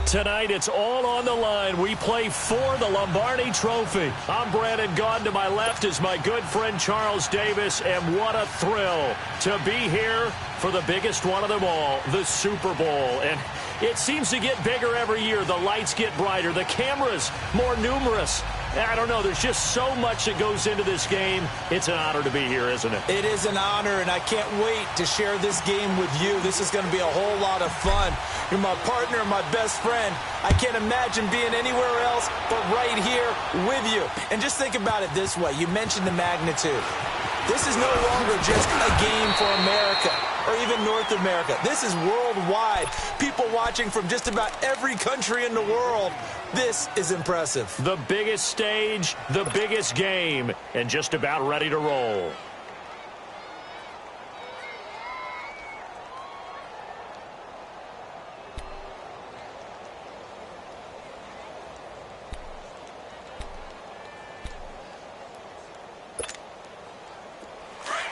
Tonight, it's all on the line. We play for the Lombardi Trophy. I'm Brandon Gaudin. To my left is my good friend Charles Davis, and what a thrill to be here for the biggest one of them all, the Super Bowl. And it seems to get bigger every year. The lights get brighter. The cameras more numerous. I don't know. There's just so much that goes into this game. It's an honor to be here, isn't it? It is an honor, and I can't wait to share this game with you. This is going to be a whole lot of fun. You're my partner, my best friend. I can't imagine being anywhere else but right here with you. And just think about it this way. You mentioned the magnitude. This is no longer just a game for America or even North America. This is worldwide. People watching from just about every country in the world. This is impressive. The biggest stage, the biggest game, and just about ready to roll.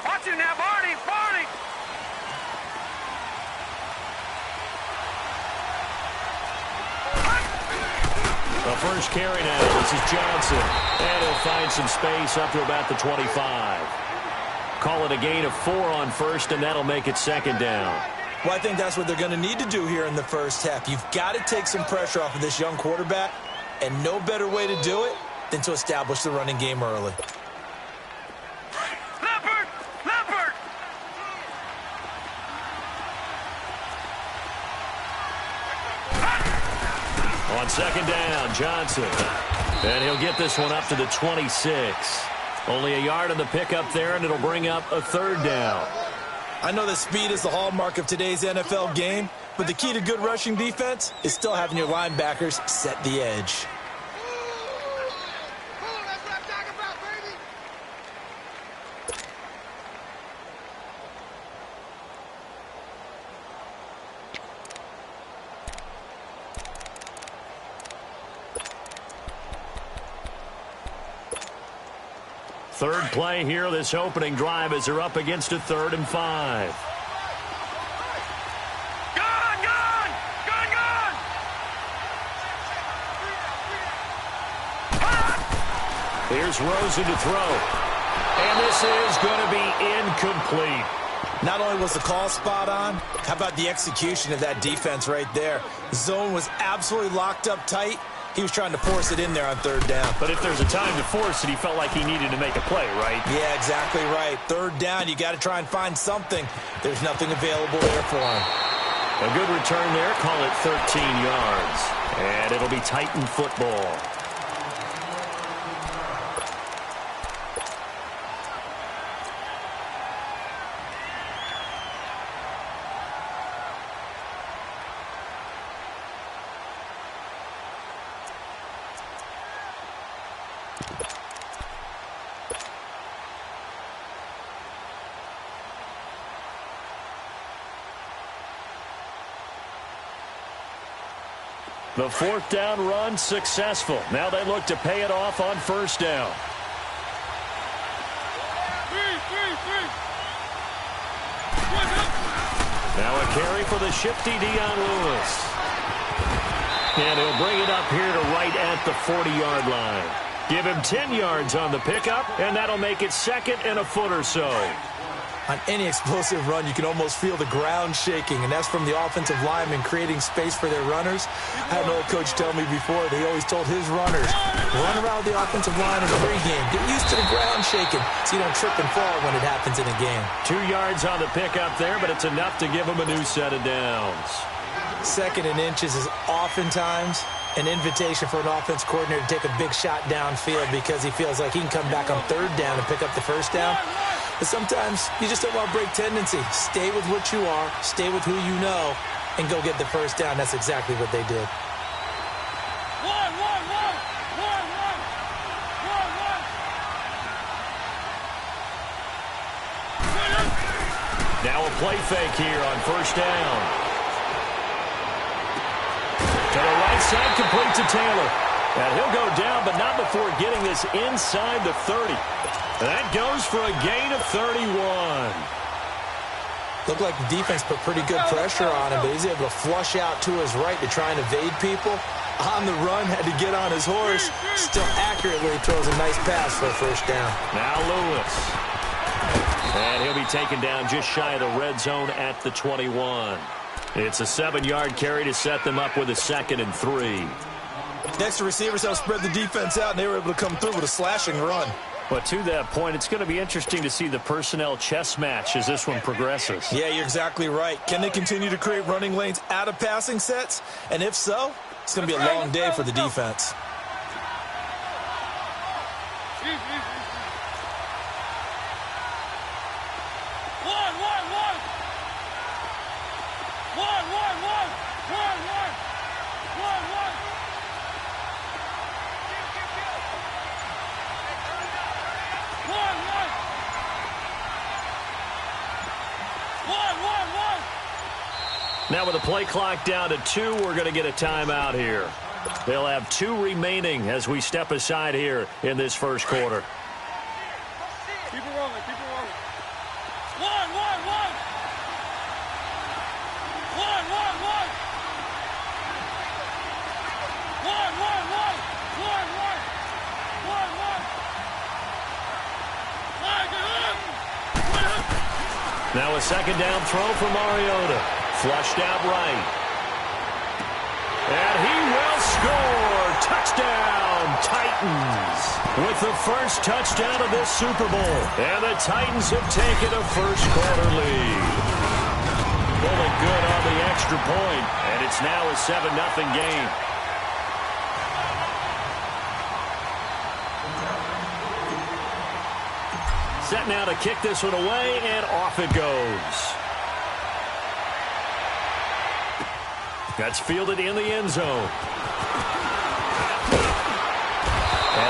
Watch it now, Barney! The first carry now. This is Johnson. And he'll find some space up to about the 25. Call it a gain of 4 on first, and that'll make it second down. Well, I think that's what they're going to need to do here in the first half. You've got to take some pressure off of this young quarterback, and no better way to do it than to establish the running game early. On second down, Johnson. And he'll get this one up to the 26. Only a yard on the pickup there, and it'll bring up a third down. I know that speed is the hallmark of today's NFL game, but the key to good rushing defense is still having your linebackers set the edge. Third play here, this opening drive, as they're up against a 3rd and 5. Gone! Here's Rosen to throw. And this is going to be incomplete. Not only was the call spot on, how about the execution of that defense right there? The zone was absolutely locked up tight. He was trying to force it in there on 3rd down. But if there's a time to force it, he felt like he needed to make a play, right? Yeah, exactly right. 3rd down, you got to try and find something. There's nothing available there for him. A good return there, call it 13 yards. And it'll be Titan football. The 4th down run successful. Now they look to pay it off on 1st down. Now a carry for the shifty Dion Lewis. And he'll bring it up here to right at the 40-yard line. Give him 10 yards on the pickup, and that'll make it 2nd and a foot or so. On any explosive run, you can almost feel the ground shaking, and that's from the offensive linemen creating space for their runners. I had an old coach tell me before that he always told his runners, run around the offensive line in the pregame. Get used to the ground shaking so you don't trip and fall when it happens in a game. 2 yards on the pickup there, but it's enough to give him a new set of downs. 2nd and inches is oftentimes an invitation for an offense coordinator to take a big shot downfield because he feels like he can come back on 3rd down and pick up the 1st down. But sometimes you just don't want to break tendency. Stay with what you are, stay with who you know, and go get the 1st down. That's exactly what they did. Now a play fake here on 1st down. To the right side, complete to Taylor. And he'll go down, but not before getting this inside the 30. That goes for a gain of 31. Looked like the defense put pretty good pressure on him, but he's able to flush out to his right to try and evade people. On the run, had to get on his horse. Still accurately throws a nice pass for a first down. Now Lewis. And he'll be taken down just shy of the red zone at the 21. It's a 7-yard carry to set them up with a 2nd and 3. Next, the receivers helped spread the defense out, and they were able to come through with a slashing run. But to that point, it's going to be interesting to see the personnel chess match as this one progresses. Yeah, you're exactly right. Can they continue to create running lanes out of passing sets? And if so, it's going to be a long day for the defense. Now with the play clock down to 2, we're going to get a timeout here. They'll have 2 remaining as we step aside here in this first quarter. Keep it rolling, keep it rolling. One. Now a 2nd down throw for Mariota. Flushed out right. And he will score. Touchdown, Titans. With the first touchdown of this Super Bowl. And the Titans have taken a first-quarter lead. Pulling good on the extra point. And it's now a 7-0 game. Set now to kick this one away, and off it goes. That's fielded in the end zone. And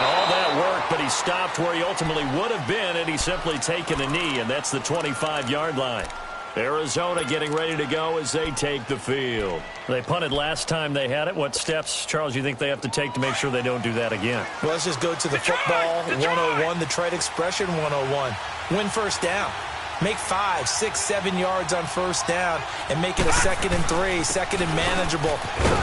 all that work, but he stopped where he ultimately would have been, and he's simply taken a knee, and that's the 25-yard line. Arizona getting ready to go as they take the field. They punted last time they had it. What steps, Charles, you think they have to take to make sure they don't do that again? Well, let's just go to the football 101, the trade expression 101. Win first down. Make 5, 6, 7 yards on first down and make it a 2nd and 3, 2nd and manageable.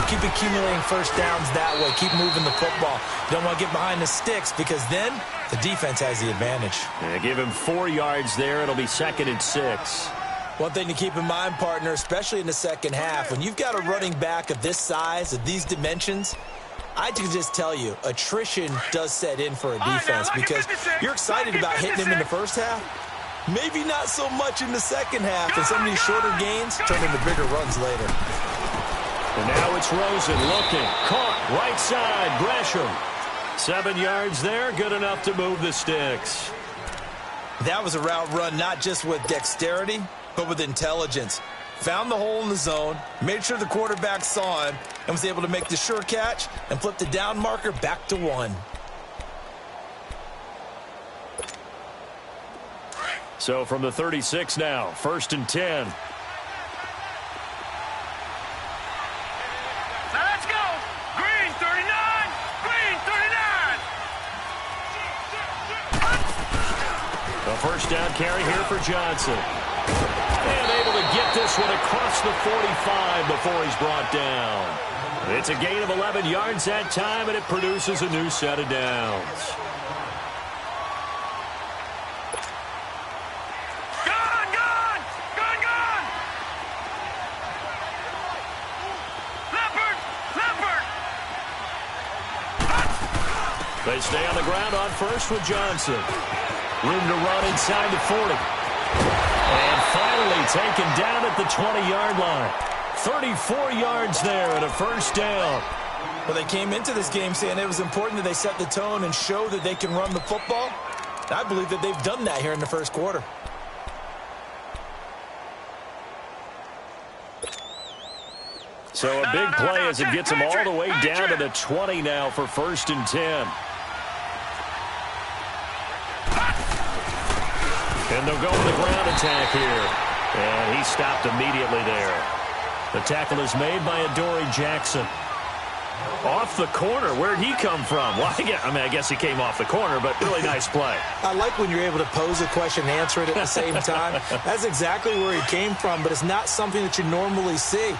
Keep accumulating first downs that way. Keep moving the football. You don't want to get behind the sticks because then the defense has the advantage. Yeah, give him 4 yards there. It'll be 2nd and 6. One thing to keep in mind, partner, especially in the second half, when you've got a running back of this size, of these dimensions, I can just tell you, attrition does set in for a defense because you're excited about hitting him in the first half. Maybe not so much in the second half, and some of these shorter gains turn into bigger runs later. And now it's Rosen looking. Caught, right side, Gresham. 7 yards there, good enough to move the sticks. That was a route run not just with dexterity, but with intelligence. Found the hole in the zone, made sure the quarterback saw him, and was able to make the sure catch and flip the down marker back to 1. So from the 36 now, 1st and 10. Now let's go. Green 39. Green 39. A first down carry here for Johnson. And able to get this one across the 45 before he's brought down. It's a gain of 11 yards that time, and it produces a new set of downs. They stay on the ground on first with Johnson. Room to run inside the 40. And finally taken down at the 20-yard line. 34 yards there and a first down. Well, they came into this game saying it was important that they set the tone and show that they can run the football. I believe that they've done that here in the first quarter. So a big play as it gets them all the way down to the 20 now for 1st and 10. And they'll go with the ground attack here. And he stopped immediately there. The tackle is made by Adoree Jackson. Off the corner. Where'd he come from? Well, I guess he came off the corner, but really nice play. I like when you're able to pose a question and answer it at the same time. That's exactly where he came from, but it's not something that you normally see.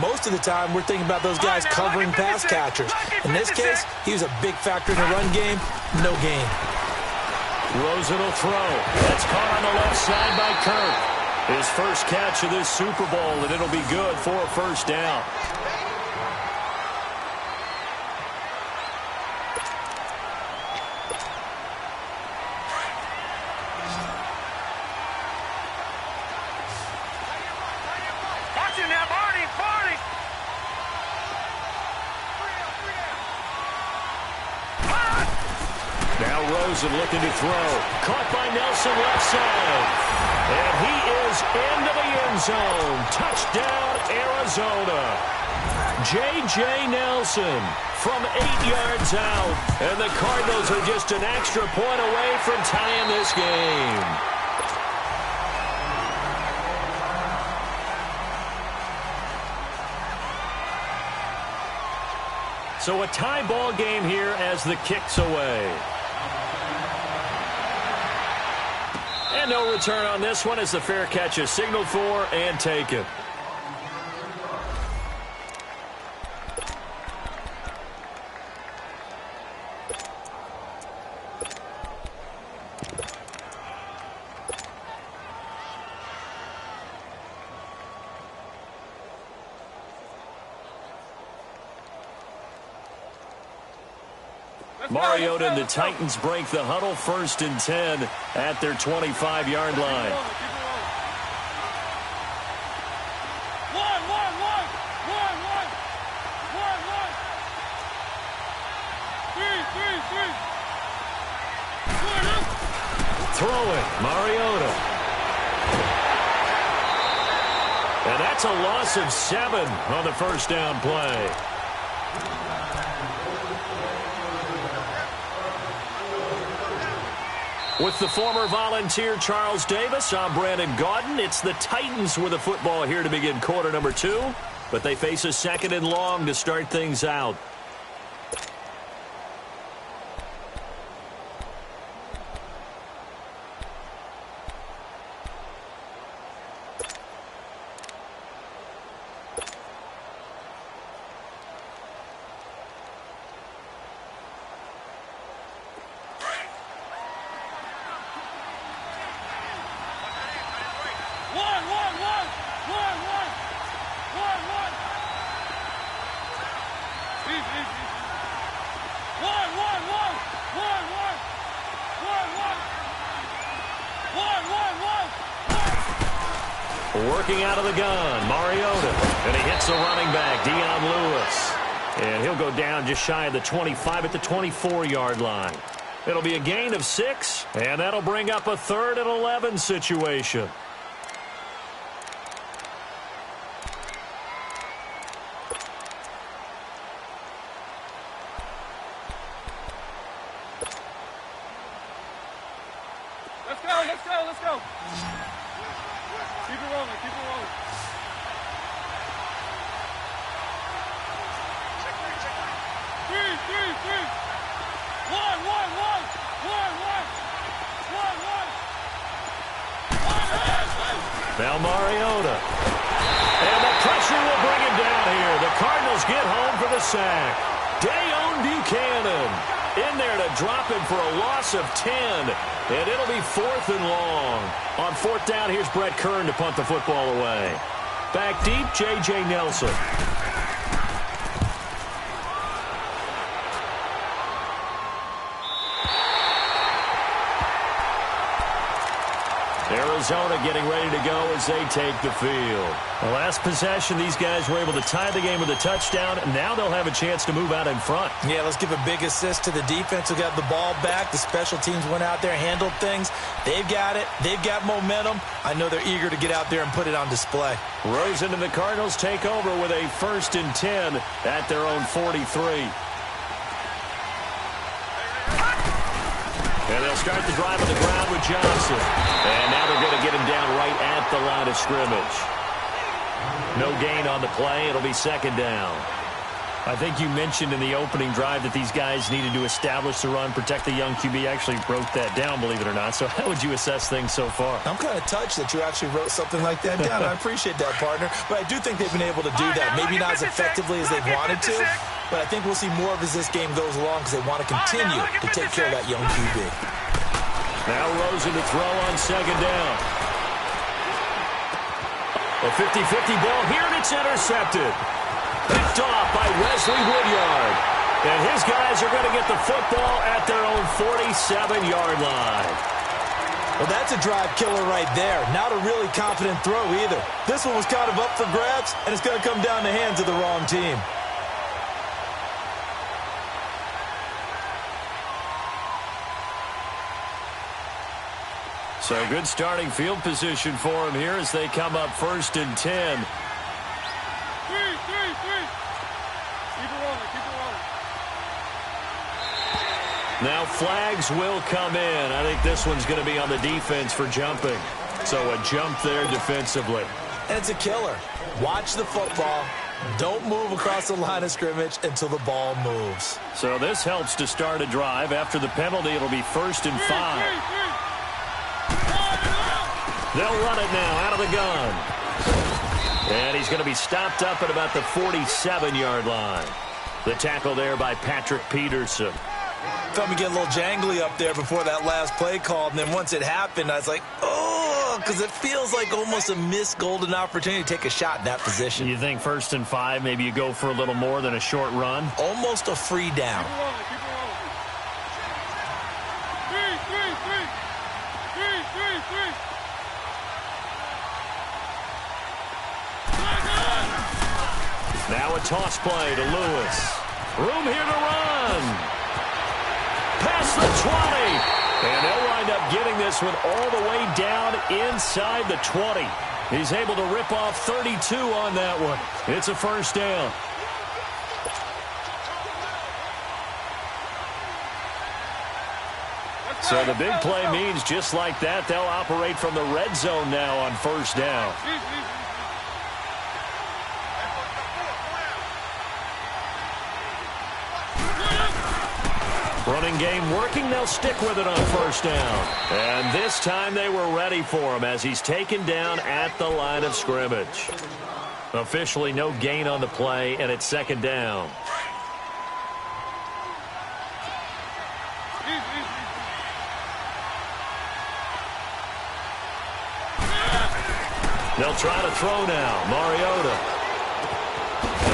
Most of the time, we're thinking about those guys covering pass catchers. In this case, he was a big factor in the run game. No gain. Rosen will throw. That's caught on the left side by Kirk. His first catch of this Super Bowl, and it'll be good for a first down. Rosen looking to throw. Caught by Nelson left side. And he is into the end zone. Touchdown, Arizona. J.J. Nelson from 8 yards out. And the Cardinals are just an extra point away from tying this game. So a tie ball game here as the kick's away. And no return on this one as the fair catch is signaled for and taken. Mariota and the Titans break the huddle, 1st and 10 at their 25-yard line. Throwing, Mariota. And that's a loss of 7 on the first down play. With the former Volunteer Charles Davis, I'm Brandon Gaudin. It's the Titans with the football here to begin quarter number 2, but they face a 2nd and long to start things out. Working out of the gun, Mariota. And he hits the running back, Dion Lewis. And he'll go down just shy of the 25 at the 24-yard line. It'll be a gain of 6, and that'll bring up a 3rd and 11 situation. Let's go. Keep it rolling. Three. One. Now Mariota. And the pressure will bring him down here. The Cardinals get home for the sack. Dayon Buchanan in there to drop him for a loss of 10. And it'll be 4th and long. On 4th down, here's Brett Kern to punt the football away. Back deep, J.J. Nelson. Arizona getting ready to go as they take the field. The last possession, these guys were able to tie the game with a touchdown, and now they'll have a chance to move out in front. Yeah, let's give a big assist to the defense who got the ball back. The special teams went out there, handled things. They've got it. They've got momentum. I know they're eager to get out there and put it on display. Rosen and the Cardinals take over with a 1st and 10 at their own 43. And they'll start the drive on the ground with Johnson. And now they're going to get him down right at the line of scrimmage. No gain on the play. It'll be 2nd down. I think you mentioned in the opening drive that these guys needed to establish the run, protect the young QB. I actually wrote that down, believe it or not. So how would you assess things so far? I'm kind of touched that you actually wrote something like that down. I appreciate that, partner. But I do think they've been able to do that. Maybe not as effectively as they wanted to, but I think we'll see more of as this game goes along because they want to continue to take care of that young QB. Now Rosen to throw on second down. A 50-50 ball here, and it's intercepted. Picked off by Wesley Woodyard. And his guys are going to get the football at their own 47-yard line. Well, that's a drive killer right there. Not a really confident throw either. This one was kind of up for grabs, and it's going to come down the hands of the wrong team. So good starting field position for him here as they come up 1st and 10. Now flags will come in. I think this one's going to be on the defense for jumping. So a jump there defensively. And it's a killer. Watch the football. Don't move across the line of scrimmage until the ball moves. So this helps to start a drive. After the penalty, it'll be 1st and 5. They'll run it now out of the gun. And he's going to be stopped up at about the 47-yard line. The tackle there by Patrick Peterson. Felt me get a little jangly up there before that last play called, and then once it happened, I was like, oh, because it feels like almost a missed golden opportunity to take a shot in that position. You think 1st and 5, maybe you go for a little more than a short run? Almost a free down. Now a toss play to Lewis. Room here to run. Past the 20. And they'll wind up getting this one all the way down inside the 20. He's able to rip off 32 on that one. It's a 1st down. So the big play means just like that, they'll operate from the red zone now on 1st down. Running game working. They'll stick with it on 1st down. And this time they were ready for him as he's taken down at the line of scrimmage. Officially no gain on the play, and it's 2nd down. They'll try to throw now. Mariota.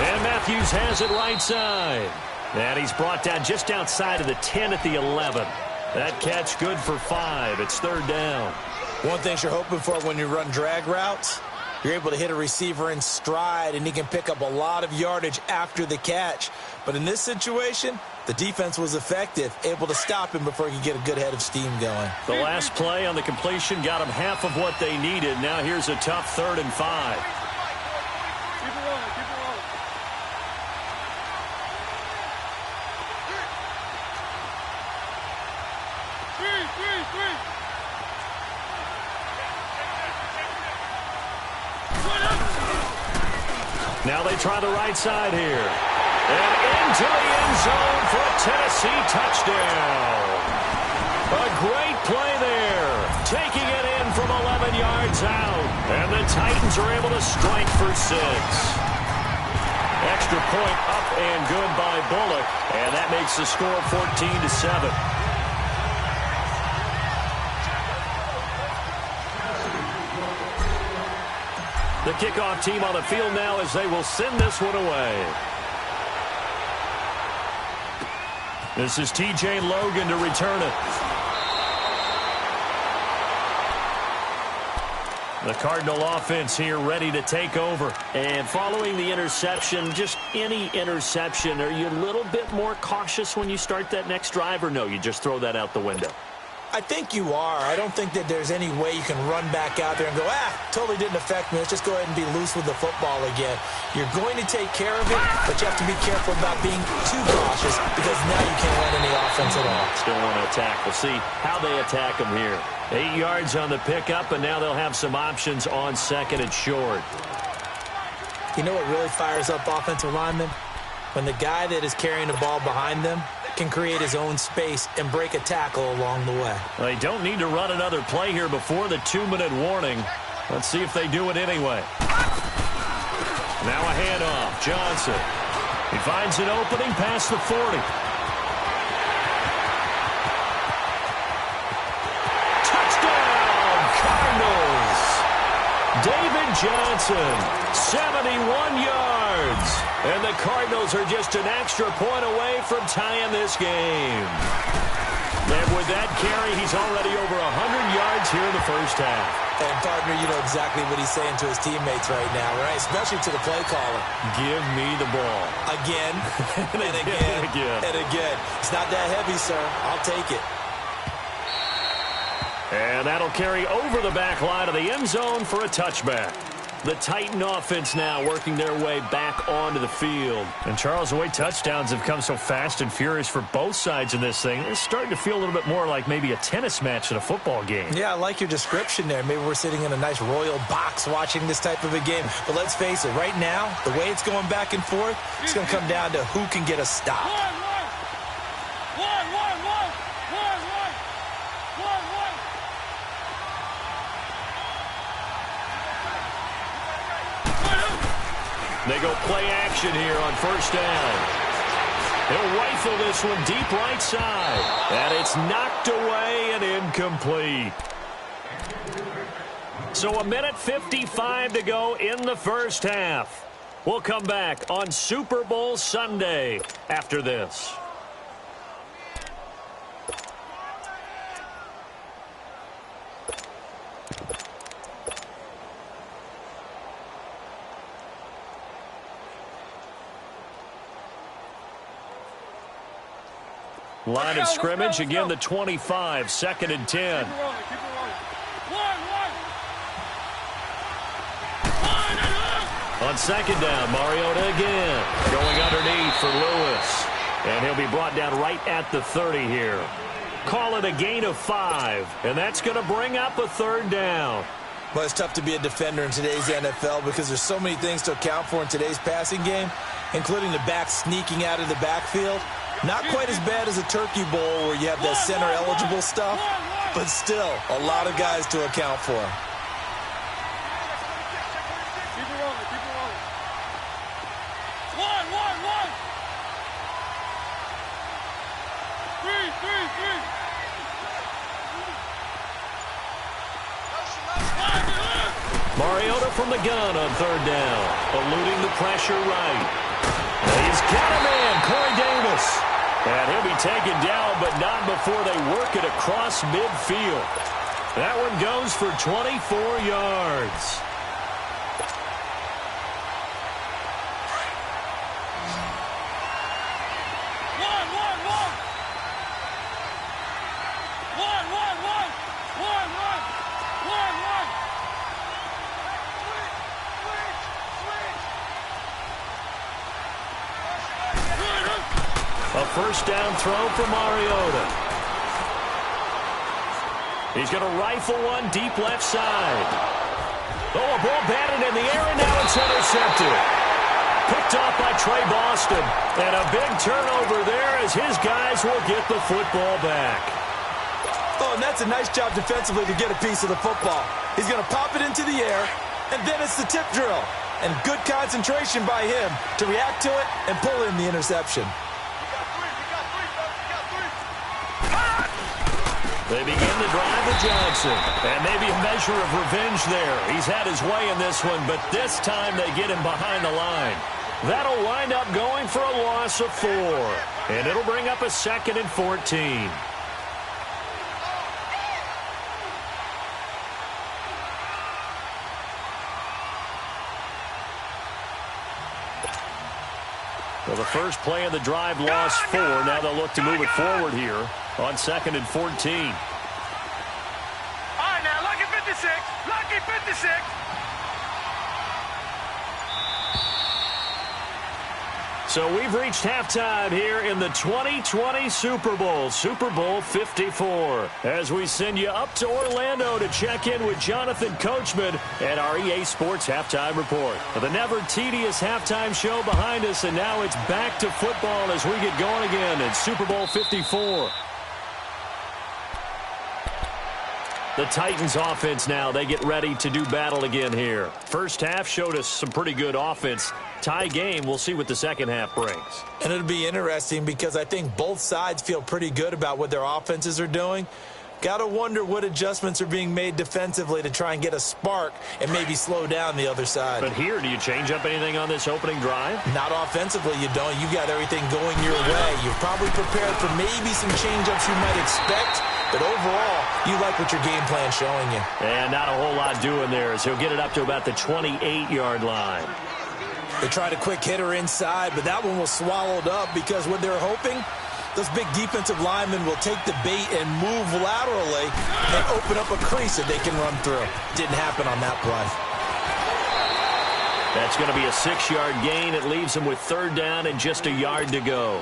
And Matthews has it right side. And he's brought down just outside of the 10 at the 11. That catch good for 5. It's 3rd down. One thing you're hoping for when you run drag routes, you're able to hit a receiver in stride, and he can pick up a lot of yardage after the catch. But in this situation, the defense was effective, able to stop him before he could get a good head of steam going. The last play on the completion got him half of what they needed. Now here's a tough 3rd and 5. Now they try the right side here. And into the end zone for a Tennessee touchdown. A great play there. Taking it in from 11 yards out. And the Titans are able to strike for 6. Extra point up and good by Bullock. And that makes the score 14-7. The kickoff team on the field now as they will send this one away. This is T.J. Logan to return it. The Cardinal offense here ready to take over. And following the interception, just any interception, are you a little bit more cautious when you start that next drive, or no, you just throw that out the window? I think you are. I don't think that there's any way you can run back out there and go, totally didn't affect me. Let's just go ahead and be loose with the football again. You're going to take care of it, but you have to be careful about being too cautious because now you can't run any offense at all. Still want to attack. We'll see how they attack them here. 8 yards on the pickup, and now they'll have some options on 2nd and short. You know what really fires up offensive linemen? when the guy that is carrying the ball behind them can create his own space and break a tackle along the way. They don't need to run another play here before the 2-minute warning. Let's see if they do it anyway. Now a handoff. Johnson. He finds an opening past the 40. Touchdown, Cardinals. David Johnson, 71 yards. And the Cardinals are just an extra point away from tying this game. And with that carry, he's already over 100 yards here in the first half. And, partner, you know exactly what he's saying to his teammates right now, right? Especially to the play caller. Give me the ball. Again, and again, and again. It's not that heavy, sir. I'll take it. And that'll carry over the back line of the end zone for a touchback. The Titan offense now working their way back onto the field. And, Charles, the way touchdowns have come so fast and furious for both sides in this thing, it's starting to feel a little bit more like maybe a tennis match than a football game. Yeah, I like your description there. Maybe we're sitting in a nice royal box watching this type of a game. But let's face it, right now, the way it's going back and forth, it's going to come down to who can get a stop. They go play action here on first down. He'll rifle this one deep right side. And it's knocked away and incomplete. So 1:55 to go in the first half. We'll come back on Super Bowl Sunday after this. Line of scrimmage, again the 25, 2nd and 10. Keep it rolling, keep it rolling. On 2nd down, Mariota again. Going underneath for Lewis. And he'll be brought down right at the 30 here. Call it a gain of 5. And that's going to bring up a 3rd down. Well, it's tough to be a defender in today's NFL because there's so many things to account for in today's passing game, including the back sneaking out of the backfield. Not quite as bad as a Turkey Bowl where you have that center-eligible stuff, but still a lot of guys to account for. Keep it rolling, keep it rolling. One. Three. Mariota from the gun on 3rd down, eluding the pressure right. He's got a man, Corey Davis. And he'll be taken down, but not before they work it across midfield. That one goes for 24 yards. A first down throw for Mariota. He's going to rifle one deep left side. Oh, a ball batted in the air, and now it's intercepted. Picked off by Trey Boston. And a big turnover there as his guys will get the football back. Oh, and that's a nice job defensively to get a piece of the football. He's going to pop it into the air, and then it's the tip drill. And good concentration by him to react to it and pull in the interception. They begin the drive with Johnson. And maybe a measure of revenge there. He's had his way in this one, but this time they get him behind the line. That'll wind up going for a loss of 4. And it'll bring up a 2nd and 14. Well, the first play of the drive lost 4. Now they'll look to move it forward here on 2nd and 14. All right, now, lucky 56. Lucky 56. So we've reached halftime here in the 2020 Super Bowl, Super Bowl 54. As we send you up to Orlando to check in with Jonathan Coachman at our EA Sports Halftime Report. The never tedious halftime show behind us, and now it's back to football as we get going again in Super Bowl 54. The Titans offense now, they get ready to do battle again here. First half showed us some pretty good offense. Tie game, we'll see what the second half brings. And it'll be interesting because I think both sides feel pretty good about what their offenses are doing. Got to wonder what adjustments are being made defensively to try and get a spark and maybe slow down the other side. But here, do you change up anything on this opening drive? Not offensively, you don't. You got everything going your way. You're probably prepared for maybe some change-ups you might expect, but overall, you like what your game plan's showing you. And not a whole lot doing there as he'll get it up to about the 28-yard line. They tried a quick hitter inside, but that one was swallowed up because what they're hoping, those big defensive linemen will take the bait and move laterally and open up a crease that they can run through. Didn't happen on that play. That's going to be a 6-yard gain. It leaves them with third down and just a yard to go.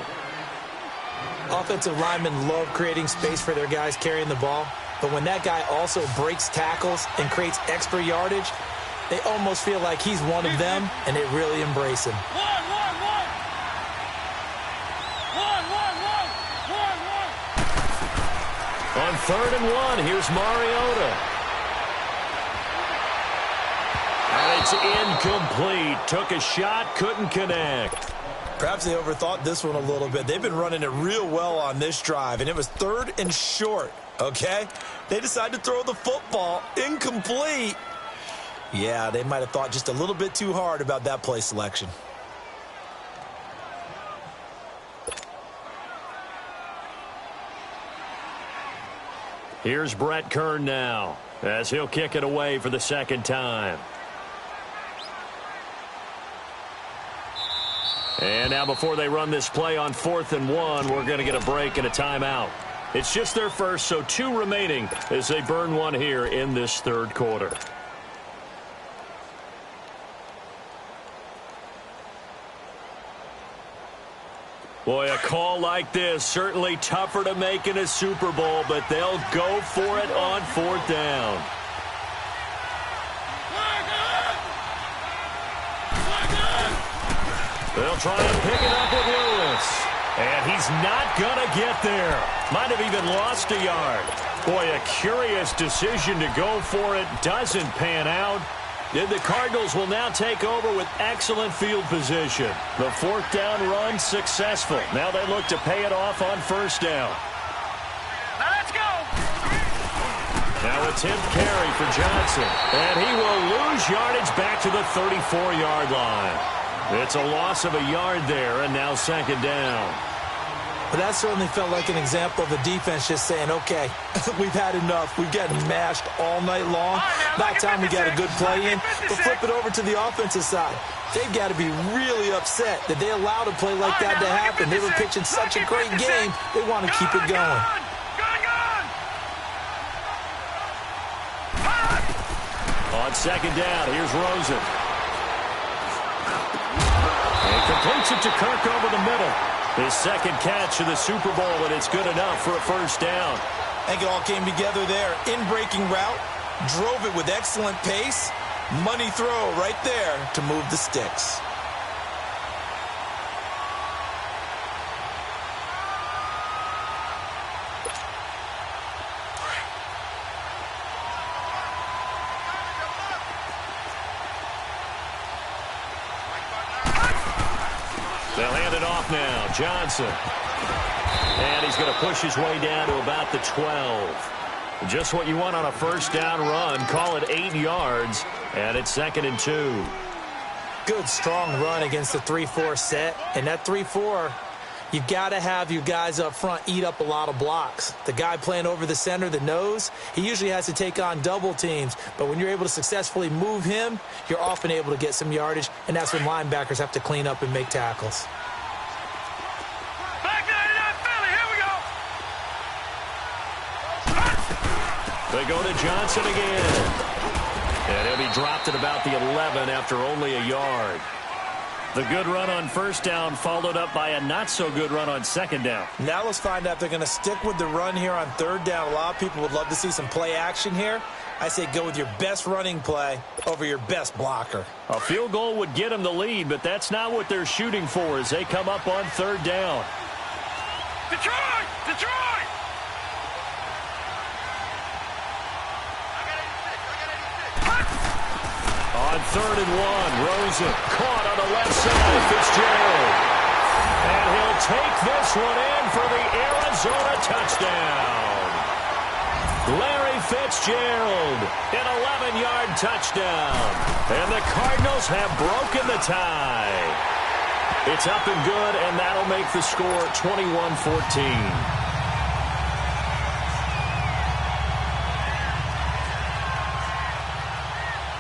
Offensive linemen love creating space for their guys carrying the ball, but when that guy also breaks tackles and creates extra yardage, they almost feel like he's one of them, and they really embrace him. On 3rd and 1, here's Mariota. And it's incomplete. Took a shot, couldn't connect. Perhaps they overthought this one a little bit. They've been running it real well on this drive, and it was 3rd and short, okay? They decided to throw the football incomplete. Yeah, they might have thought just a little bit too hard about that play selection. Here's Brett Kern now as he'll kick it away for the second time. And now before they run this play on 4th and 1, we're going to get a break and a timeout. It's just their first, so 2 remaining as they burn one here in this third quarter. Boy, a call like this, certainly tougher to make in a Super Bowl, but they'll go for it on 4th down. They'll try and pick it up with Lewis. And he's not going to get there. Might have even lost a yard. Boy, a curious decision to go for it. Doesn't pan out. And the Cardinals will now take over with excellent field position. The 4th down run successful. Now they look to pay it off on 1st down. Now let's go. Now a 10th carry for Johnson. And he will lose yardage back to the 34-yard line. It's a loss of a yard there, and now 2nd down. But that certainly felt like an example of the defense just saying, okay, we've had enough. We've gotten mashed all night long. About time we got a good play in. But flip it over to the offensive side. They've got to be really upset that they allowed a play like that to happen. They were pitching such a great game, they want to keep it going. On 2nd down, here's Rosen. And completes it to Kirk over the middle. His 2nd catch of the Super Bowl, and it's good enough for a 1st down. I think it all came together there. In-breaking route, drove it with excellent pace. Money throw right there to move the sticks. They'll hand it off now. Johnson. And he's going to push his way down to about the 12. Just what you want on a 1st down run. Call it 8 yards. And it's 2nd and 2. Good, strong run against the 3-4 set. And that 3-4, you've got to have your guys up front eat up a lot of blocks. The guy playing over the center, the nose, he usually has to take on double teams. But when you're able to successfully move him, you're often able to get some yardage. And that's when linebackers have to clean up and make tackles. They go to Johnson again. And he'll be dropped at about the 11 after only a yard. The good run on first down followed up by a not-so-good run on second down. Now let's find out if they're going to stick with the run here on third down. A lot of people would love to see some play action here. I say go with your best running play over your best blocker. A field goal would get them the lead, but that's not what they're shooting for as they come up on third down. Detroit! Detroit! On 3rd and 1, Rosen caught on the left side, Fitzgerald. And he'll take this one in for the Arizona touchdown. Larry Fitzgerald, an 11-yard touchdown. And the Cardinals have broken the tie. It's up and good, and that'll make the score 21-14.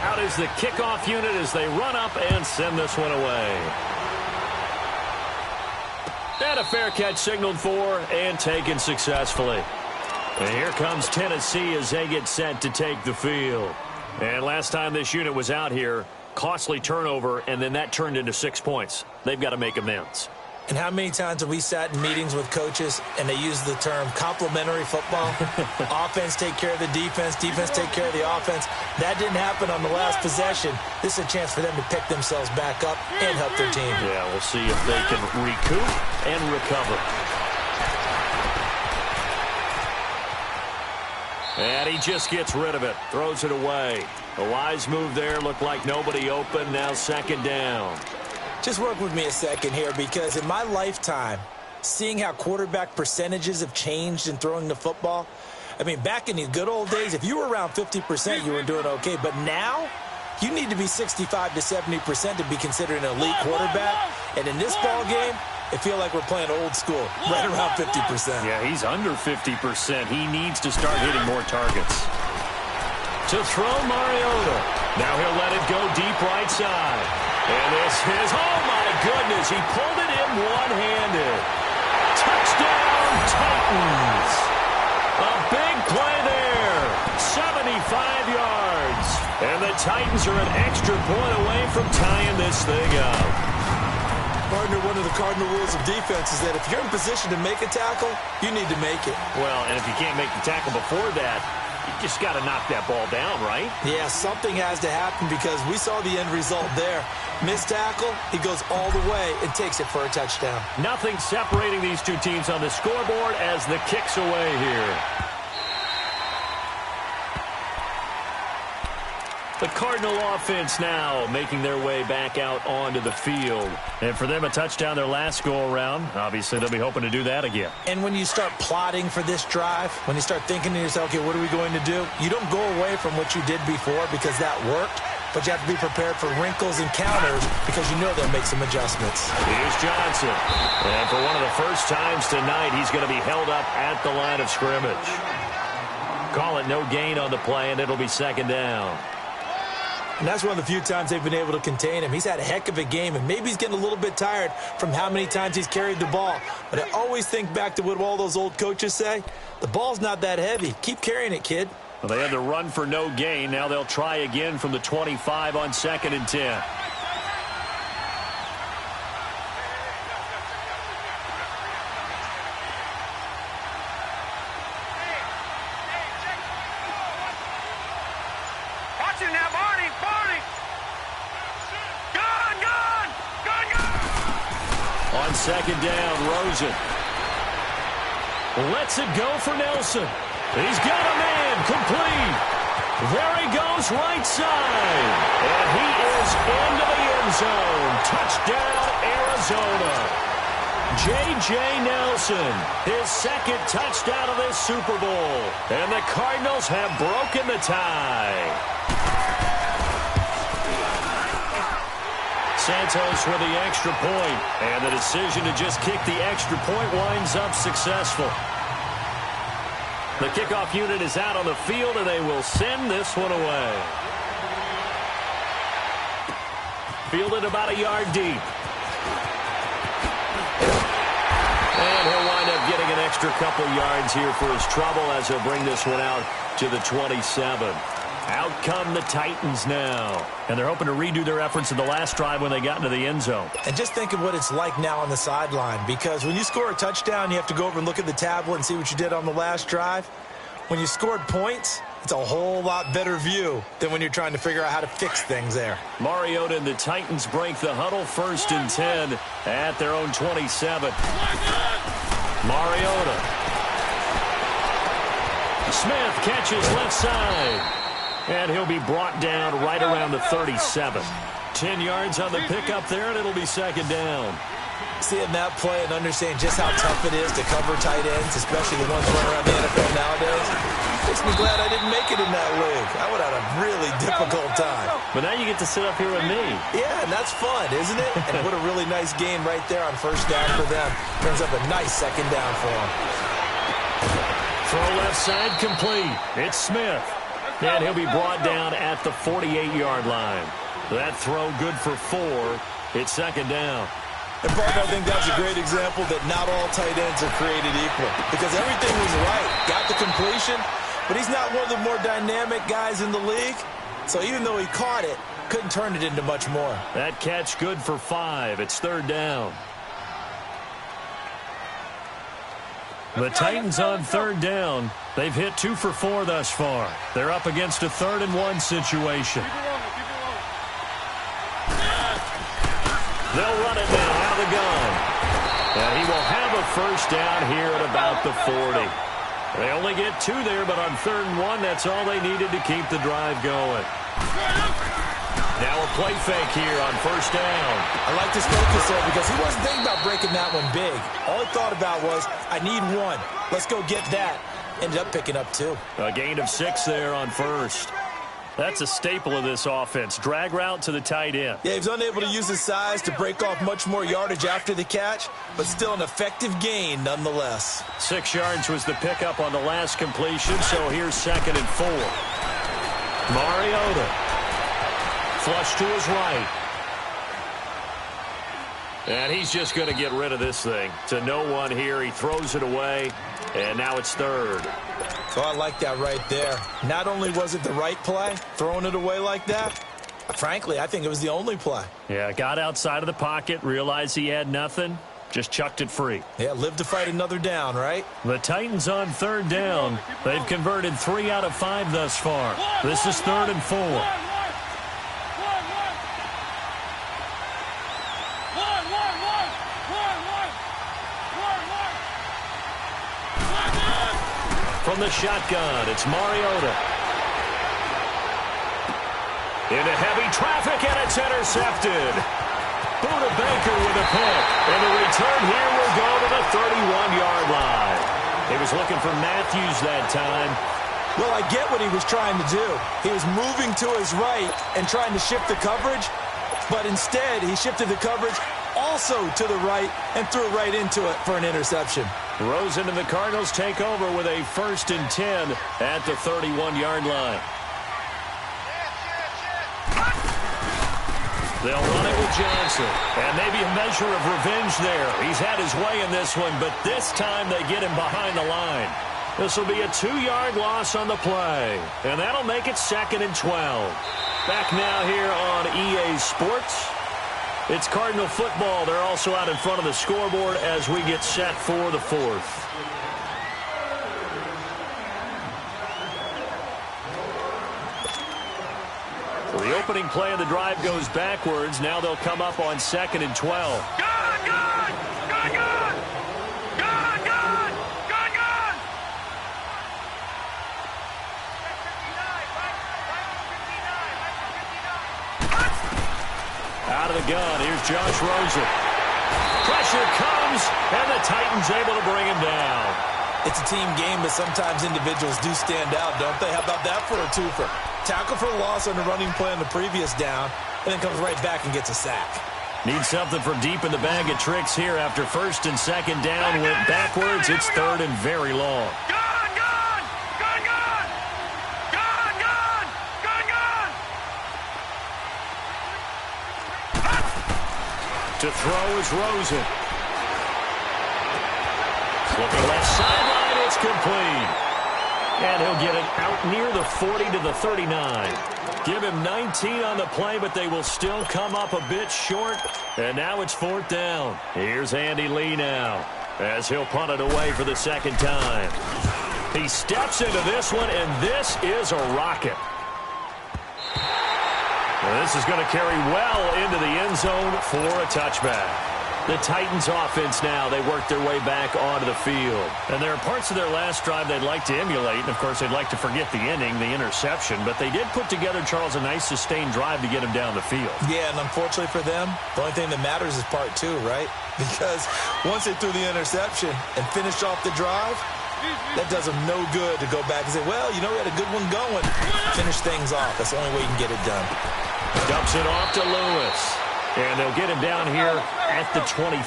Out is the kickoff unit as they run up and send this one away. And a fair catch signaled for and taken successfully. And here comes Tennessee as they get set to take the field. And last time this unit was out here, costly turnover, and then that turned into 6 points. They've got to make amends. And how many times have we sat in meetings with coaches and they use the term complementary football? Offense take care of the defense, defense take care of the offense. That didn't happen on the last possession. This is a chance for them to pick themselves back up and help their team. Yeah, we'll see if they can recoup and recover. And he just gets rid of it, throws it away. A wise move there, looked like nobody open, now second down. Just work with me a second here, because in my lifetime, seeing how quarterback percentages have changed in throwing the football, I mean, back in the good old days, if you were around 50%, you were doing okay. But now, you need to be 65 to 70% to be considered an elite quarterback. And in this ball game, I feel like we're playing old school, right around 50%. Yeah, he's under 50%. He needs to start hitting more targets. To throw Mariota. Now he'll let it go deep right side. And this is, oh my goodness, he pulled it in one-handed. Touchdown, Titans. A big play there, 75 yards. And the Titans are an extra point away from tying this thing up. Partner, one of the cardinal rules of defense is that if you're in position to make a tackle, you need to make it. Well, and if you can't make the tackle before that, you just got to knock that ball down, right? Yeah, something has to happen, because we saw the end result there. Missed tackle, he goes all the way and takes it for a touchdown. Nothing separating these two teams on the scoreboard as the kick's away here. The Cardinal offense now making their way back out onto the field. And for them, a touchdown their last go-around. Obviously, they'll be hoping to do that again. And when you start plotting for this drive, when you start thinking to yourself, okay, what are we going to do? You don't go away from what you did before because that worked, but you have to be prepared for wrinkles and counters because you know they'll make some adjustments. Here's Johnson. And for one of the first times tonight, he's going to be held up at the line of scrimmage. Call it no gain on the play, and it'll be second down. And that's one of the few times they've been able to contain him. He's had a heck of a game, and maybe he's getting a little bit tired from how many times he's carried the ball. But I always think back to what all those old coaches say. The ball's not that heavy. Keep carrying it, kid. Well, they had to run for no gain. Now they'll try again from the 25 on 2nd and 10. On second down, Rosen lets it go for Nelson. He's got a man, complete. There he goes, right side. And he is into the end zone. Touchdown, Arizona. J.J. Nelson, his second touchdown of this Super Bowl. And the Cardinals have broken the tie. Santos with the extra point, and the decision to just kick the extra point winds up successful. The kickoff unit is out on the field, and they will send this one away. Fielded about a yard deep. And he'll wind up getting an extra couple yards here for his trouble as he'll bring this one out to the 27. Out come the Titans now. And they're hoping to redo their efforts in the last drive when they got into the end zone. And just think of what it's like now on the sideline, because when you score a touchdown, you have to go over and look at the tablet and see what you did on the last drive. When you scored points, it's a whole lot better view than when you're trying to figure out how to fix things there. Mariota and the Titans break the huddle, 1st and 10 at their own 27. Mariota. Smith catches left side. And he'll be brought down right around the 37. 10 yards on the pickup there, and it'll be 2nd down. Seeing that play and understanding just how tough it is to cover tight ends, especially the ones running around the NFL nowadays, makes me glad I didn't make it in that league. I would have had a really difficult time. But now you get to sit up here with me. Yeah, and that's fun, isn't it? And what a really nice game right there on 1st down for them. Turns up a nice 2nd down for them. Throw left side complete. It's Smith. And he'll be brought down at the 48-yard line. That throw good for 4. It's 2nd down. And, partner, I think that's a great example that not all tight ends are created equal. Because everything was right. Got the completion, but he's not one of the more dynamic guys in the league. So even though he caught it, couldn't turn it into much more. That catch good for 5. It's 3rd down. The Titans on 3rd down. They've hit 2 for 4 thus far. They're up against a 3rd and 1 situation. They'll run it now out of the gun. And he will have a 1st down here at about the 40. They only get 2 there, but on 3rd and 1, that's all they needed to keep the drive going. Now a play fake here on 1st down. I like this focus there because he wasn't thinking about breaking that one big. All he thought about was, I need 1. Let's go get that. Ended up picking up 2. A gain of 6 there on 1st. That's a staple of this offense. Drag route to the tight end. Yeah, he was unable to use his size to break off much more yardage after the catch, but still an effective gain nonetheless. 6 yards was the pickup on the last completion, so here's 2nd and 4. Mariota. Flush to his right. And he's just going to get rid of this thing. To no one here. He throws it away, and now it's 3rd. Oh, I like that right there. Not only was it the right play, throwing it away like that, frankly, I think it was the only play. Yeah, got outside of the pocket, realized he had nothing, just chucked it free. Yeah, live to fight another down, right? The Titans on 3rd down. They've converted 3 out of 5 thus far. This is 3rd and 4. From the shotgun, it's Mariota. Into heavy traffic, and it's intercepted. Buda Baker with a pick. And the return here will go to the 31-yard line. He was looking for Matthews that time. Well, I get what he was trying to do. He was moving to his right and trying to shift the coverage, but instead he shifted the coverage also to the right and threw right into it for an interception. Rosen and the Cardinals take over with a 1st and 10 at the 31-yard line. They'll run it with Johnson. And maybe a measure of revenge there. He's had his way in this one, but this time they get him behind the line. This will be a 2-yard loss on the play. And that'll make it 2nd and 12. Back now here on EA Sports. It's Cardinal football. They're also out in front of the scoreboard as we get set for the 4th. So the opening play of the drive goes backwards. Now they'll come up on 2nd and 12. Good, good, good, good. Good, good, good, good. Out of the gun, here's Josh Rosen. Pressure comes, and the Titans able to bring him down. It's a team game, but sometimes individuals do stand out, don't they? How about that for a twofer? Tackle for a loss on the running play on the previous down, and then comes right back and gets a sack. Need something from deep in the bag of tricks here after 1st and 2nd down. Went backwards. It's 3rd and very long. Good, good, good, good. Good, good, good, good. To throw is Rosen. Looking left sideline, it's complete. And he'll get it out near the 40 to the 39. Give him 19 on the play, but they will still come up a bit short. And now it's 4th down. Here's Andy Lee now as he'll punt it away for the second time. He steps into this one, and this is a rocket. Well, this is going to carry well into the end zone for a touchback. The Titans offense now, they work their way back onto the field. And there are parts of their last drive they'd like to emulate. And, of course, they'd like to forget the ending, the interception. But they did put together, Charles, a nice sustained drive to get him down the field. Yeah, and unfortunately for them, the only thing that matters is part 2, right? Because once they threw the interception and finished off the drive, that does them no good to go back and say, well, you know, we had a good one going. Finish things off. That's the only way you can get it done. Dumps it off to Lewis. And they'll get him down here at the 23.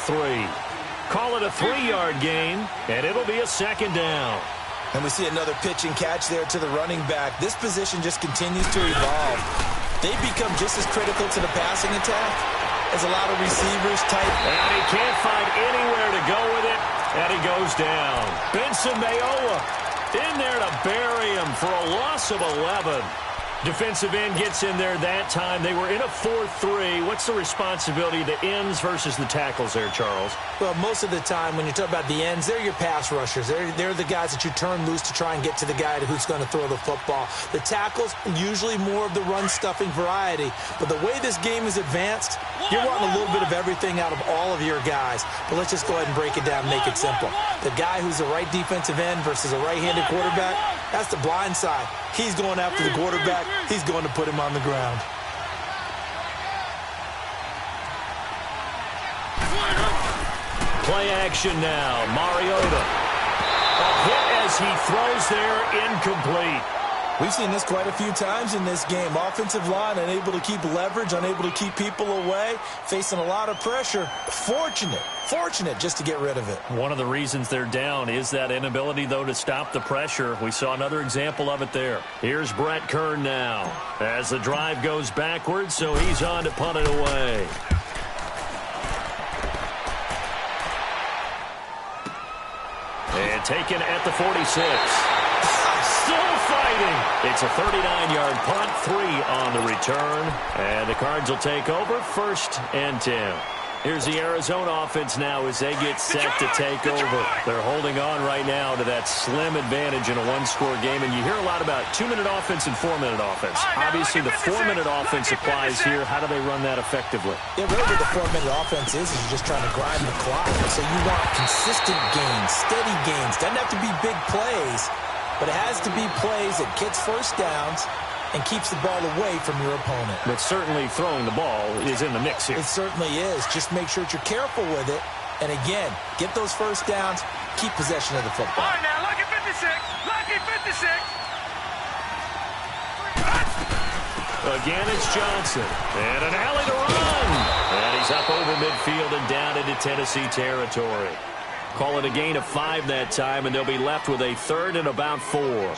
Call it a 3-yard gain, and it'll be a second down. And we see another pitch and catch there to the running back. This position just continues to evolve. They become just as critical to the passing attack as a lot of receivers type. And he can't find anywhere to go with it, and he goes down. Benson Mayowa in there to bury him for a loss of 11. Defensive end gets in there that time. They were in a 4-3. What's the responsibility of the ends versus the tackles there, Charles? Well, most of the time when you talk about the ends, they're your pass rushers. They're the guys that you turn loose to try and get to the guy who's going to throw the football. The tackles, usually more of the run-stuffing variety. But the way this game is advanced, you're wanting a little bit of everything out of all of your guys. But let's just go ahead and break it down and make it simple. The guy who's the right defensive end versus a right-handed quarterback, that's the blind side. He's going after the quarterback. He's going to put him on the ground. Play action now. Mariota. A hit as he throws there, incomplete. We've seen this quite a few times in this game. Offensive line unable to keep leverage, unable to keep people away, facing a lot of pressure. Fortunate just to get rid of it. One of the reasons they're down is that inability, though, to stop the pressure. We saw another example of it there. Here's Brett Kern now as the drive goes backwards, so he's on to punt it away. And taken at the 46. Still fighting. It's a 39-yard punt, 3 on the return. And the Cards will take over, 1st and 10. Here's the Arizona offense now as they get set to take over. They're holding on right now to that slim advantage in a one-score game. And you hear a lot about 2-minute offense and 4-minute offense. Obviously, the 4-minute offense applies here. How do they run that effectively? Yeah, really what the 4-minute offense is you're just trying to grind the clock. So you want consistent gains, steady gains. Doesn't have to be big plays, but it has to be plays that gets first downs and keeps the ball away from your opponent. But certainly throwing the ball is in the mix here. It certainly is. Just make sure that you're careful with it. And again, get those first downs, keep possession of the football. All right, now, lucky 56. Lucky 56. Again, it's Johnson. And an alley to run. And he's up over midfield and down into Tennessee territory. Call it a gain of 5 that time, and they'll be left with a 3rd and about 4.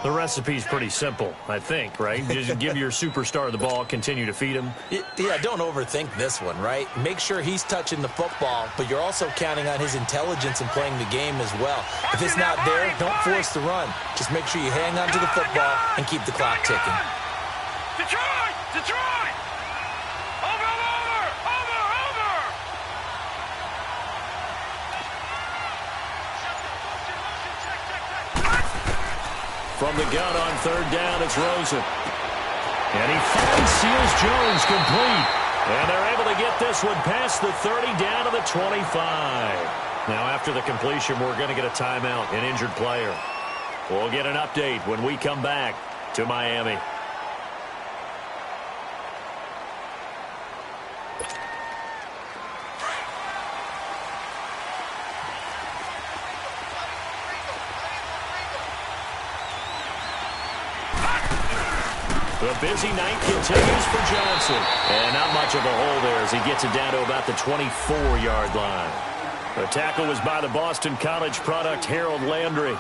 The recipe's pretty simple, I think, right? Just give your superstar the ball, continue to feed him. Yeah, don't overthink this one, right? Make sure he's touching the football, but you're also counting on his intelligence in playing the game as well. If it's not there, don't force the run. Just make sure you hang on to the football and keep the clock ticking. Detroit! Detroit! Over! From the gun on 3rd down, it's Rosen. And he finds Seals-Jones complete. And they're able to get this one past the 30 down to the 25. Now, after the completion, we're going to get a timeout, an injured player. We'll get an update when we come back to Miami. The busy night continues for Johnson. And not much of a hole there as he gets it down to about the 24-yard line. The tackle was by the Boston College product, Harold Landry.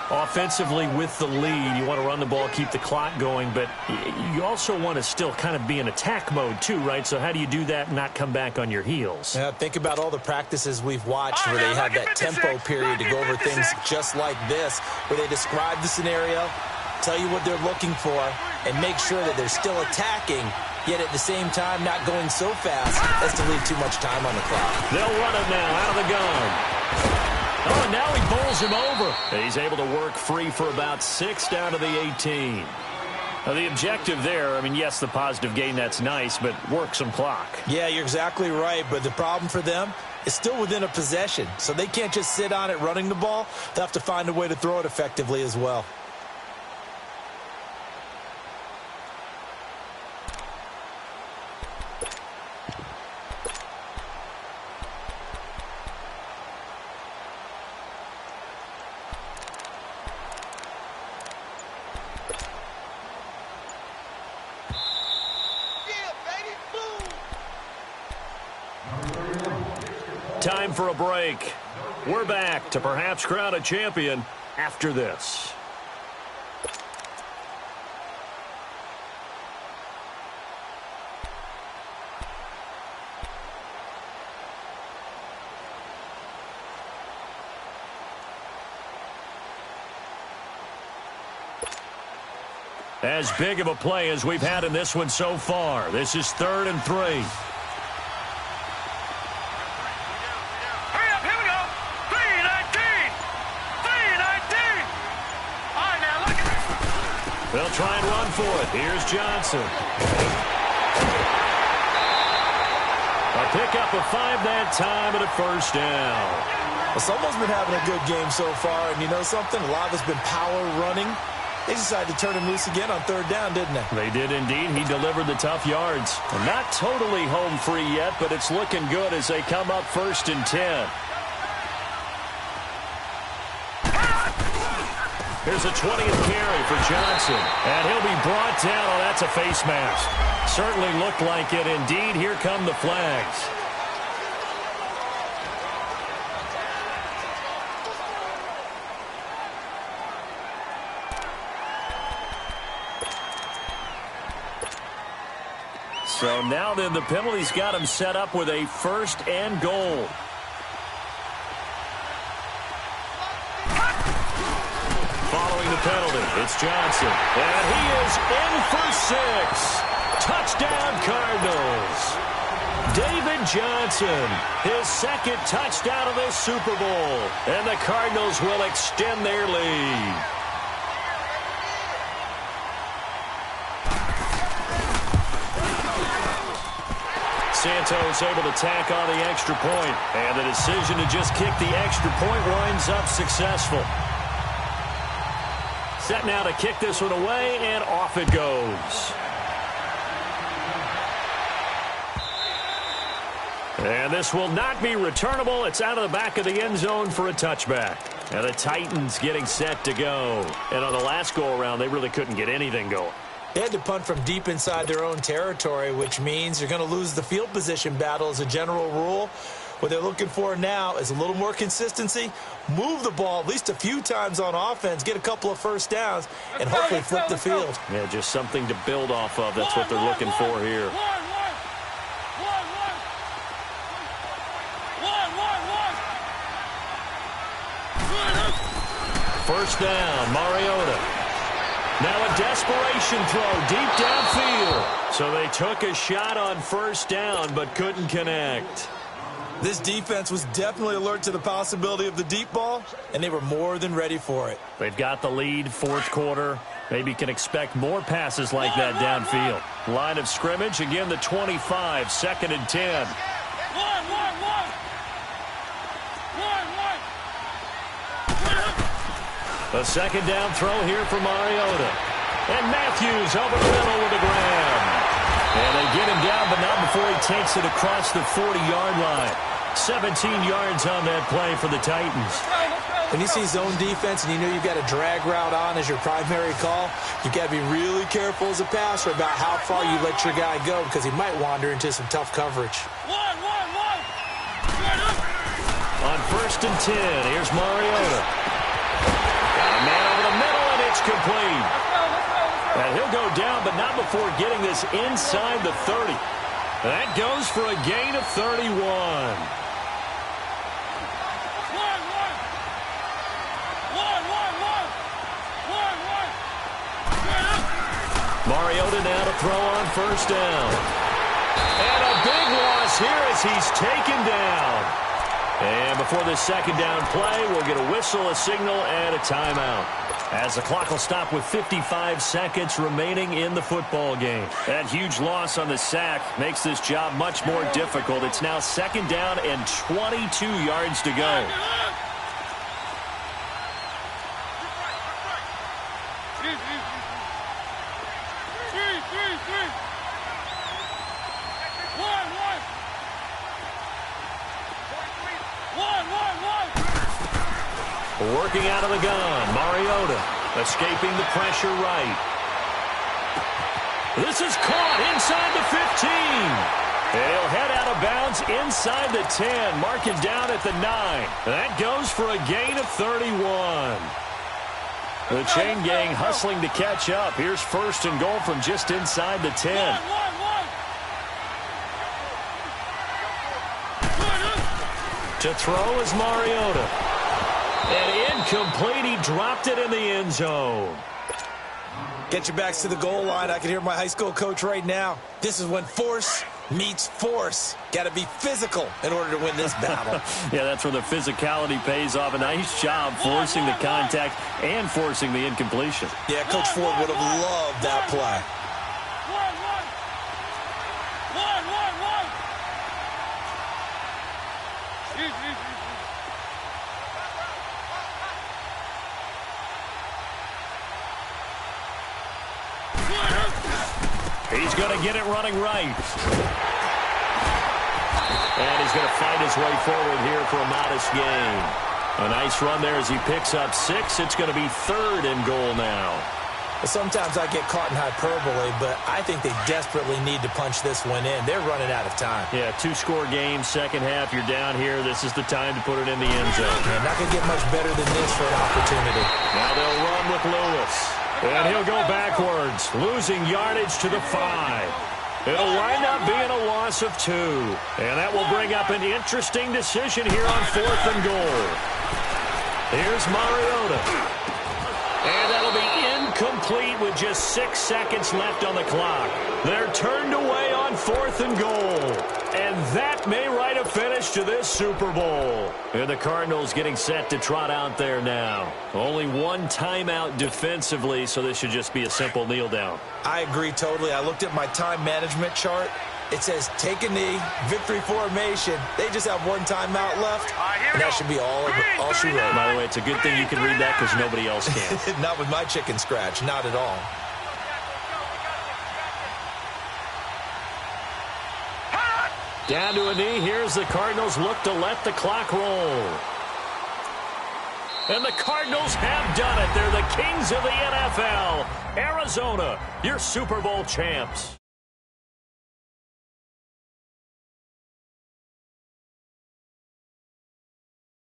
Offensively with the lead, you want to run the ball, keep the clock going, but you also want to still kind of be in attack mode too, right? So how do you do that and not come back on your heels? Yeah, think about all the practices we've watched where they have that tempo period to go over things just like this, where they describe the scenario, tell you what they're looking for, and make sure that they're still attacking, yet at the same time not going so fast as to leave too much time on the clock. They'll run it now out of the gun. Oh, and now he bowls him over. He's able to work free for about 6 down to the 18. Now, the objective there, I mean, yes, the positive gain, that's nice, but work some clock. Yeah, you're exactly right, but the problem for them is still within a possession, so they can't just sit on it running the ball. They'll have to find a way to throw it effectively as well. Time for a break. We're back to perhaps crown a champion after this. As big of a play as we've had in this one so far. This is 3rd and 3. They'll try and run for it. Here's Johnson. A pickup of 5 that time and a first down. Well, someone's been having a good game so far, and you know something? A lot of it's been power running. They decided to turn him loose again on 3rd down, didn't they? They did indeed. He delivered the tough yards. Not totally home free yet, but it's looking good as they come up 1st and 10. Here's a 20th carry for Johnson. And he'll be brought down. Oh, that's a face mask. Certainly looked like it. Indeed, here come the flags. So now then the penalty's got him set up with a 1st and goal. Following the penalty, it's Johnson. And he is in for 6. Touchdown, Cardinals. David Johnson, his 2nd touchdown of the Super Bowl. And the Cardinals will extend their lead. Santos able to tack on the extra point. And the decision to just kick the extra point winds up successful. Set now to kick this one away, and off it goes. And this will not be returnable. It's out of the back of the end zone for a touchback. And the Titans getting set to go. And on the last go-around, they really couldn't get anything going. They had to punt from deep inside their own territory, which means you're going to lose the field position battle as a general rule. What they're looking for now is a little more consistency, move the ball at least a few times on offense, get a couple of first downs, and hopefully flip the field. Yeah, just something to build off of. That's what they're looking for here. First down, Mariota. Now a desperation throw deep downfield. So they took a shot on first down but couldn't connect. This defense was definitely alert to the possibility of the deep ball, and they were more than ready for it. They've got the lead, 4th quarter. Maybe can expect more passes like that downfield. Line of scrimmage, again the 25, 2nd and 10. A 2nd down throw here for Mariota. And Matthews over the middle with a grab. And they get him down, but not before he takes it across the 40-yard line. 17 yards on that play for the Titans. When you see zone defense and you know you've got a drag route on as your primary call, you've got to be really careful as a passer about how far you let your guy go because he might wander into some tough coverage. On 1st and 10, here's Mariota. Got a man complete. And he'll go down, but not before getting this inside the 30. That goes for a gain of 31. Mariota now to throw on first down. And a big loss here as he's taken down. And before this second down play, we'll get a whistle, a signal, and a timeout. As the clock will stop with 55 seconds remaining in the football game. That huge loss on the sack makes this job much more difficult. It's now second down and 22 yards to go. Working out of the gun, Mariota escaping the pressure right. This is caught inside the 15. He'll head out of bounds inside the 10, marking down at the 9. That goes for a gain of 31. The chain gang hustling to catch up. Here's first and goal from just inside the 10. To throw is Mariota. And incomplete. He dropped it in the end zone. Get your backs to the goal line. I can hear my high school coach right now. This is when force meets force. Got to be physical in order to win this battle. Yeah, that's where the physicality pays off. A nice job forcing the contact and forcing the incompletion. Yeah, Coach Ford would have loved that play. He's going to get it running right. And he's going to fight his way forward here for a modest gain. A nice run there as he picks up 6. It's going to be third and goal now. Sometimes I get caught in hyperbole, but I think they desperately need to punch this one in. They're running out of time. Yeah, 2-score game, second half. You're down here. This is the time to put it in the end zone. Yeah, not going to get much better than this for an opportunity. Now they'll run with Lewis. And he'll go backwards, losing yardage to the 5. It'll wind up being a loss of 2. And that will bring up an interesting decision here on fourth and goal. Here's Mariota. And that'll be incomplete with just 6 seconds left on the clock. They're turned away on fourth and goal. And that may write a finish to this Super Bowl. And the Cardinals getting set to trot out there now. Only one timeout defensively, so this should just be a simple kneel down. I agree totally. I looked at my time management chart. It says take a knee, victory formation. They just have one timeout left, and that should be all she wrote. By the way, it's a good thing you can read that because nobody else can. Not with my chicken scratch, not at all. Down to a knee. Here's the Cardinals look to let the clock roll. And the Cardinals have done it. They're the kings of the NFL. Arizona, your Super Bowl champs.